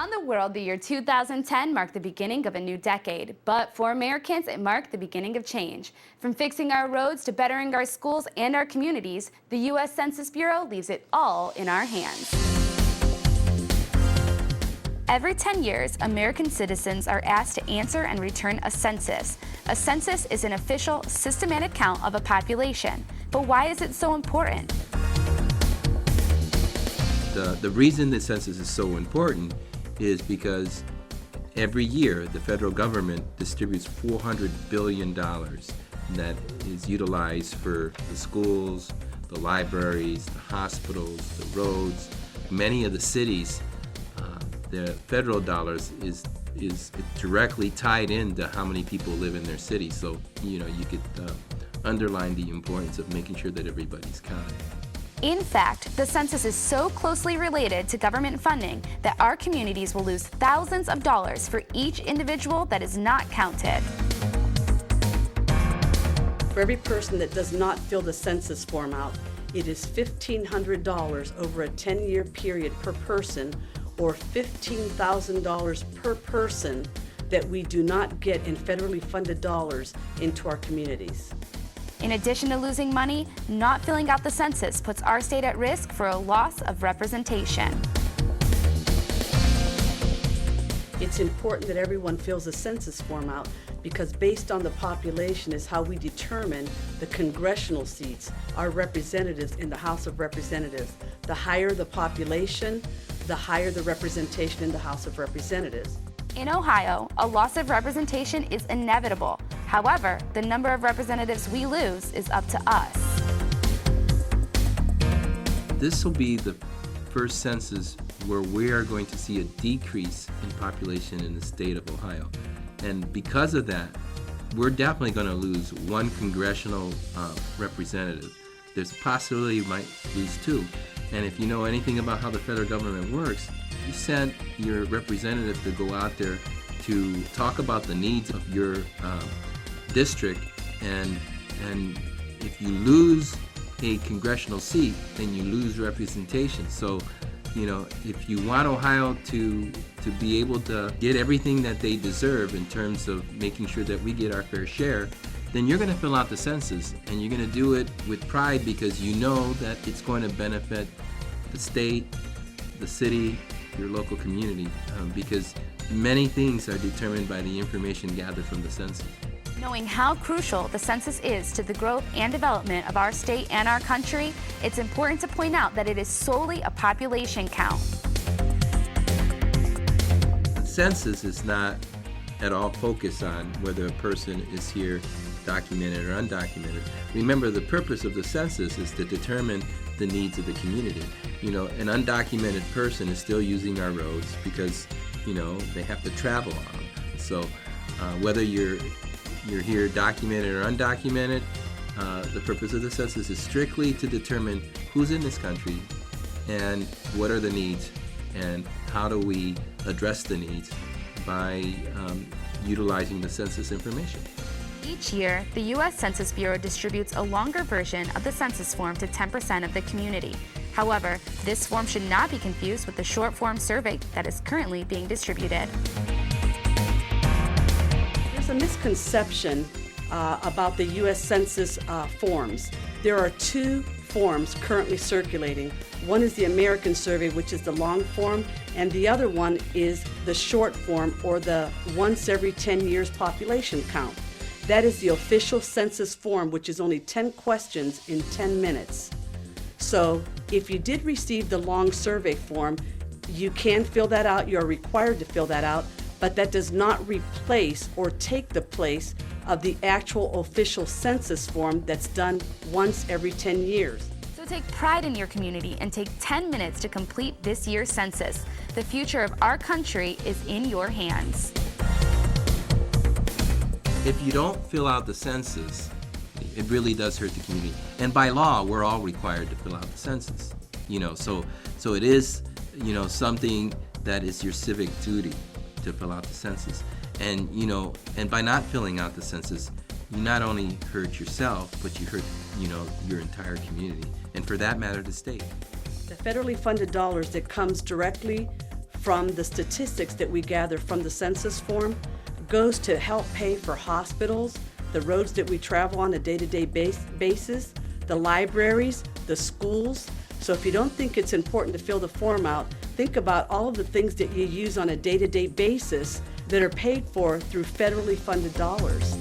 Around the world, the year 2010 marked the beginning of a new decade. But for Americans, it marked the beginning of change. From fixing our roads to bettering our schools and our communities, the U.S. Census Bureau leaves it all in our hands. Every 10 years, American citizens are asked to answer and return a census. A census is an official, systematic count of a population. But why is it so important? The reason the census is so important is because every year the federal government distributes $400 billion that is utilized for the schools, the libraries, the hospitals, the roads. Many of the cities, the federal dollars is directly tied into how many people live in their city. So, you could underline the importance of making sure that everybody's counted. In fact, the census is so closely related to government funding that our communities will lose thousands of dollars for each individual that is not counted. For every person that does not fill the census form out, it is $1,500 over a 10-year period per person, or $15,000 per person that we do not get in federally funded dollars into our communities. In addition to losing money, not filling out the census puts our state at risk for a loss of representation. It's important that everyone fills the census form out because based on the population is how we determine the congressional seats, our representatives in the House of Representatives. The higher the population, the higher the representation in the House of Representatives. In Ohio, a loss of representation is inevitable. However, the number of representatives we lose is up to us. This will be the first census where we are going to see a decrease in population in the state of Ohio. And because of that, we're definitely going to lose one congressional representative. There's a possibility we might lose two. And if you know anything about how the federal government works, you send your representative to go out there to talk about the needs of your district, and if you lose a congressional seat, then you lose representation. So, if you want Ohio to be able to get everything that they deserve in terms of making sure that we get our fair share, then you're going to fill out the census, and you're going to do it with pride because you know that it's going to benefit the state, the city, your local community, because many things are determined by the information gathered from the census. Knowing how crucial the census is to the growth and development of our state and our country, it's important to point out that it is solely a population count. The census is not at all focused on whether a person is here documented or undocumented. Remember, the purpose of the census is to determine the needs of the community. An undocumented person is still using our roads because, they have to travel on them. So whether you're here documented or undocumented, the purpose of the census is strictly to determine who's in this country and what are the needs and how do we address the needs by utilizing the census information. Each year, the U.S. Census Bureau distributes a longer version of the census form to 10% of the community. However, this form should not be confused with the short form survey that is currently being distributed. There's a misconception about the U.S. Census forms. There are two forms currently circulating. One is the American Survey, which is the long form, and the other one is the short form, or the once every 10 years population count. That is the official census form, which is only 10 questions in 10 minutes. So if you did receive the long survey form, you can fill that out. You're required to fill that out, but that does not replace or take the place of the actual official census form that's done once every 10 years. So take pride in your community and take 10 minutes to complete this year's census. The future of our country is in your hands. If you don't fill out the census, it really does hurt the community. And by law, we're all required to fill out the census. So it is, something that is your civic duty to fill out the census. And, and by not filling out the census, you not only hurt yourself, but you hurt, your entire community. And for that matter, the state. The federally funded dollars that comes directly from the statistics that we gather from the census form goes to help pay for hospitals, the roads that we travel on a day-to-day basis, the libraries, the schools. So if you don't think it's important to fill the form out, think about all of the things that you use on a day-to-day basis that are paid for through federally funded dollars.